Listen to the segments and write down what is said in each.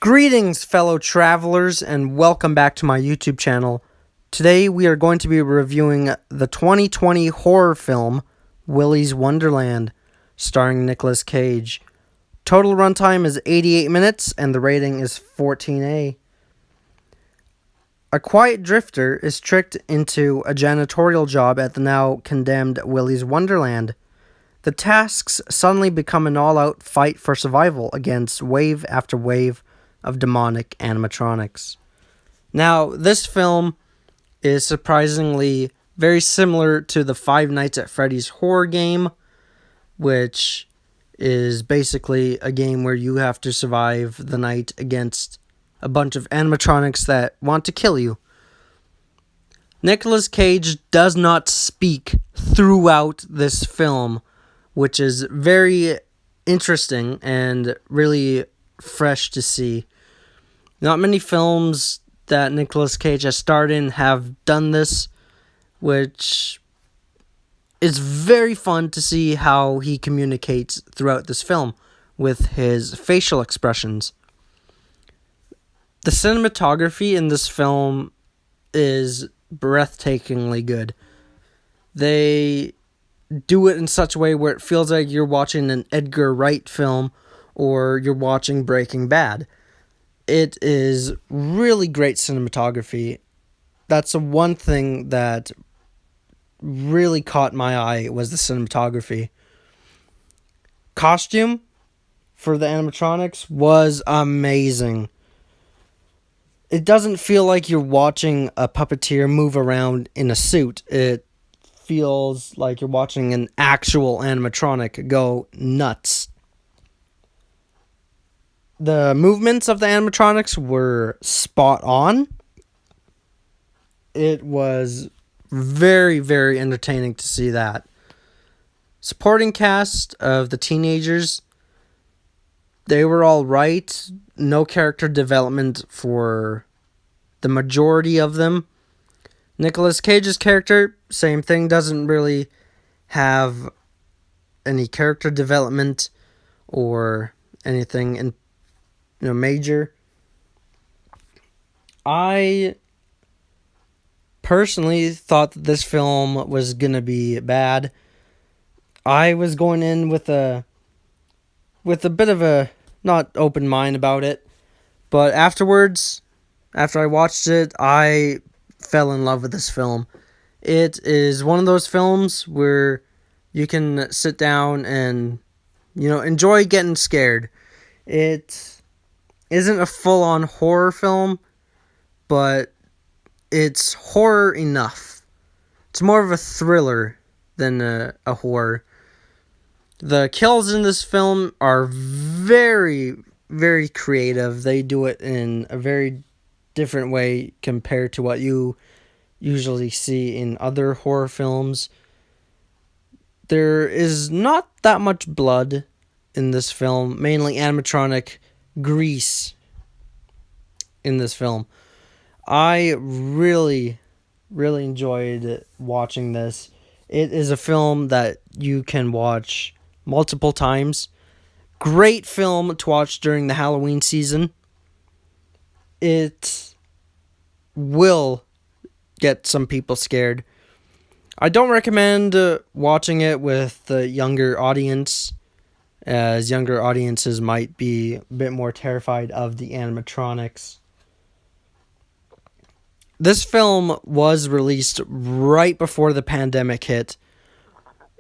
Greetings, fellow travelers, and welcome back to my YouTube channel. Today we are going to be reviewing the 2020 horror film, Willy's Wonderland, starring Nicolas Cage. Total runtime is 88 minutes, and the rating is 14A. A quiet drifter is tricked into a janitorial job at the now condemned Willy's Wonderland. The tasks suddenly become an all-out fight for survival against wave after wave of demonic animatronics. Now, this film is surprisingly very similar to the Five Nights at Freddy's horror game, which is basically a game where you have to survive the night against a bunch of animatronics that want to kill you. Nicolas Cage does not speak throughout this film, which is very interesting and really fresh to see. Not many films that Nicolas Cage has starred in have done this, which is very fun to see how he communicates throughout this film with his facial expressions. The cinematography in this film is breathtakingly good. They do it in such a way where it feels like you're watching an Edgar Wright film or you're watching Breaking Bad. It is really great cinematography. That's the one thing that really caught my eye was the cinematography. Costume for the animatronics was amazing. It doesn't feel like you're watching a puppeteer move around in a suit. It feels like you're watching an actual animatronic go nuts. The movements of the animatronics were spot on. It was very, very entertaining to see that. Supporting cast of the teenagers, they were all right. No character development for the majority of them. Nicolas Cage's character, same thing, doesn't really have any character development or anything in major. I personally thought that this film was gonna be bad. I was going in with a bit of a not open mind about it, but afterwards, after I watched it, I fell in love with this film. It is one of those films where you can sit down and enjoy getting scared. It isn't a full-on horror film, but it's horror enough. It's more of a thriller than a horror. The kills in this film are very, very creative. They do it in a very different way compared to what you usually see in other horror films. There is not that much blood in this film, mainly animatronic grease in this film. I really, really enjoyed watching this. It is a film that you can watch multiple times. Great film to watch during the Halloween season. It will get some people scared. I don't recommend watching it with the younger audience, as younger audiences might be a bit more terrified of the animatronics. This film was released right before the pandemic hit,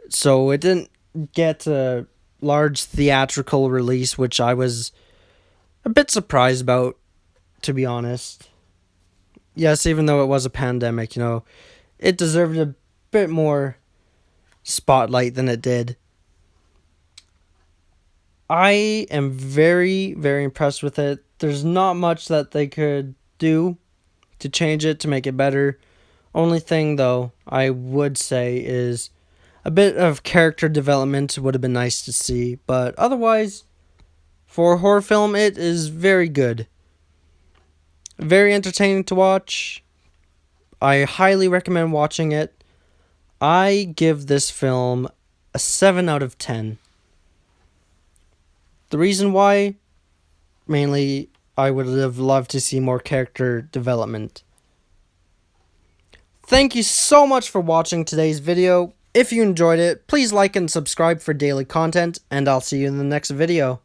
so it didn't get a large theatrical release, which I was a bit surprised about, to be honest. Yes, even though it was a pandemic, it deserved a bit more spotlight than it did. I am very, very impressed with it. There's not much that they could do to change it, to make it better. Only thing, though, I would say is a bit of character development would have been nice to see. But otherwise, for a horror film, it is very good. Very entertaining to watch. I highly recommend watching it. I give this film a 7 out of 10. The reason why, mainly I would have loved to see more character development. Thank you so much for watching today's video. If you enjoyed it, please like and subscribe for daily content, and I'll see you in the next video.